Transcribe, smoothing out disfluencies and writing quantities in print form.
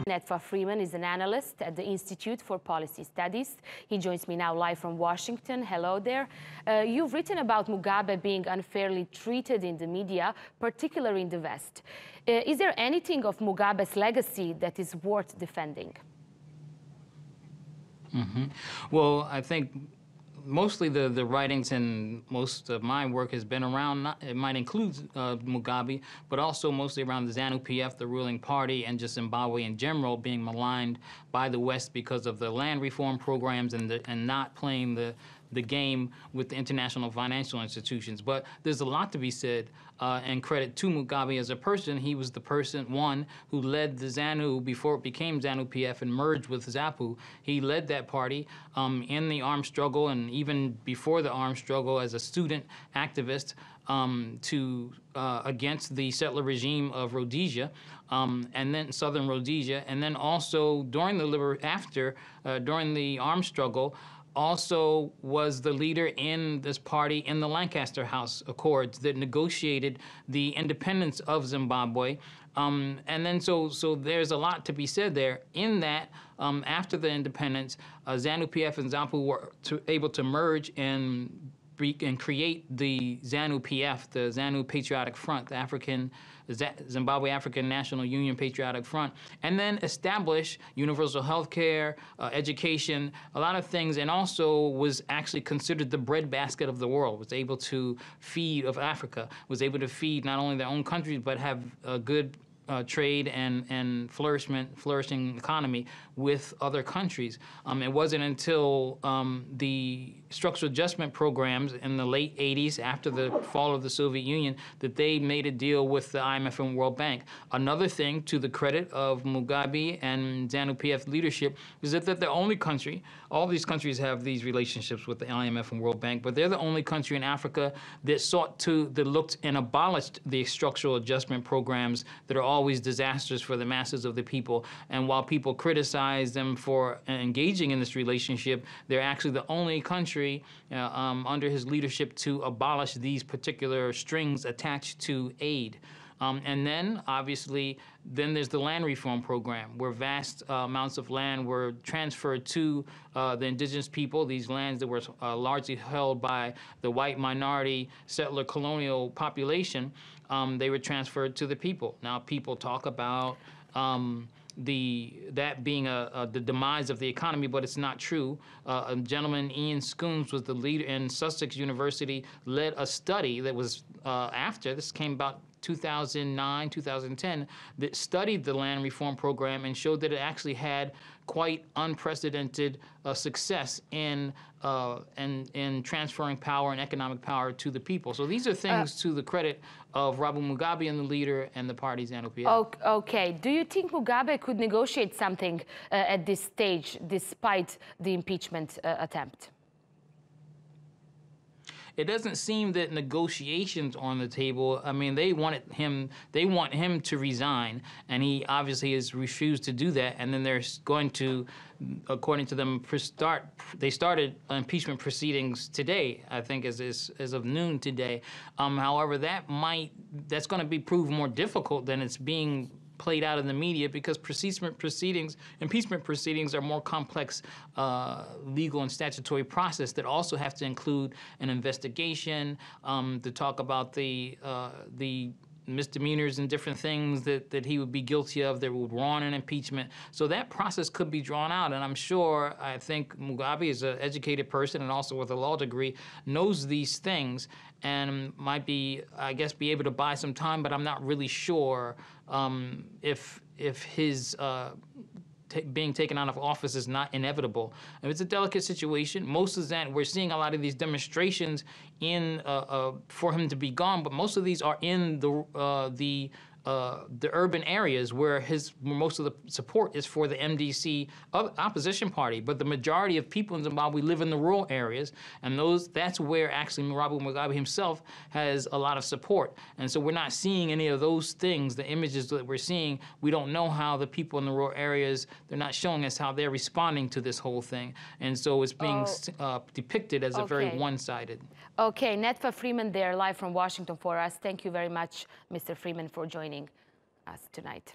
Netfa Freeman is an analyst at the Institute for Policy Studies. He joins me now live from Washington. Hello there. You've written about Mugabe being unfairly treated in the media, particularly in the West. Is there anything of Mugabe's legacy that is worth defending? Well, I think mostly the writings and most of my work has been around, it might include Mugabe, but also mostly around the ZANU-PF, the ruling party, and just Zimbabwe in general being maligned by the West because of the land reform programs and not playing the game with the international financial institutions. But there's a lot to be said, and credit to Mugabe as a person. He was the one who led the ZANU before it became ZANU-PF and merged with ZAPU. He led that party in the armed struggle and even before the armed struggle as a student activist against the settler regime of Rhodesia, and then Southern Rhodesia, and then also during during the armed struggle, also was the leader in this party in the Lancaster House Accords that negotiated the independence of Zimbabwe. And then so there's a lot to be said there in that after the independence, ZANU-PF and ZAPU were able to merge and create the ZANU-PF, the ZANU Patriotic Front, the Zimbabwe African National Union Patriotic Front, and then establish universal health care, education, a lot of things, and also was actually considered the breadbasket of the world, was able to feed Africa, was able to feed not only their own countries, but have a good trade and flourishing economy with other countries. It wasn't until the structural adjustment programs in the late 80s, after the fall of the Soviet Union, that they made a deal with the IMF and World Bank. Another thing, to the credit of Mugabe and ZANU-PF leadership, is that they're the only country, all these countries have these relationships with the IMF and World Bank, but they're the only country in Africa that looked and abolished the structural adjustment programs that are always disastrous for the masses of the people. And while people criticize them for engaging in this relationship, they're actually the only country under his leadership to abolish these particular strings attached to aid. And then, obviously, then there's the land reform program, where vast amounts of land were transferred to the indigenous people, these lands that were largely held by the white minority settler colonial population. They were transferred to the people. Now, people talk about that being the demise of the economy, but it's not true. A gentleman, Ian Scoombs, was the leader in Sussex University, led a study that was this came about 2009, 2010, that studied the land reform program and showed that it actually had quite unprecedented success in transferring power and economic power to the people. So these are things to the credit of Robert Mugabe and the leader and the party ZANU-PF. Okay. Do you think Mugabe could negotiate something at this stage, despite the impeachment attempt? It doesn't seem that negotiations are on the table. I mean, they want him to resign, and he obviously has refused to do that. And then they're going to, according to them, they started impeachment proceedings today, I think, as of noon today. However, that's going to be proved more difficult than it's being played out in the media, because impeachment proceedings are more complex legal and statutory process that also have to include an investigation to talk about the misdemeanors and different things that he would be guilty of that would warrant an impeachment. So that process could be drawn out, and I think Mugabe is an educated person and also with a law degree, knows these things and might be, I guess, be able to buy some time, but I'm not really sure if his being taken out of office is not inevitable. And it's a delicate situation. Most of that, we're seeing a lot of these demonstrations for him to be gone, but most of these are in the urban areas where most of the support is for the MDC opposition party. But the majority of people in Zimbabwe live in the rural areas, and that's where actually Robert Mugabe himself has a lot of support. And so we're not seeing any of those things, the images that we're seeing. We don't know how the people in the rural areas, they're not showing us how they're responding to this whole thing. And so it's being depicted as a very one-sided. Okay, Netfa Freeman there, live from Washington for us. Thank you very much, Mr. Freeman, for joining us tonight.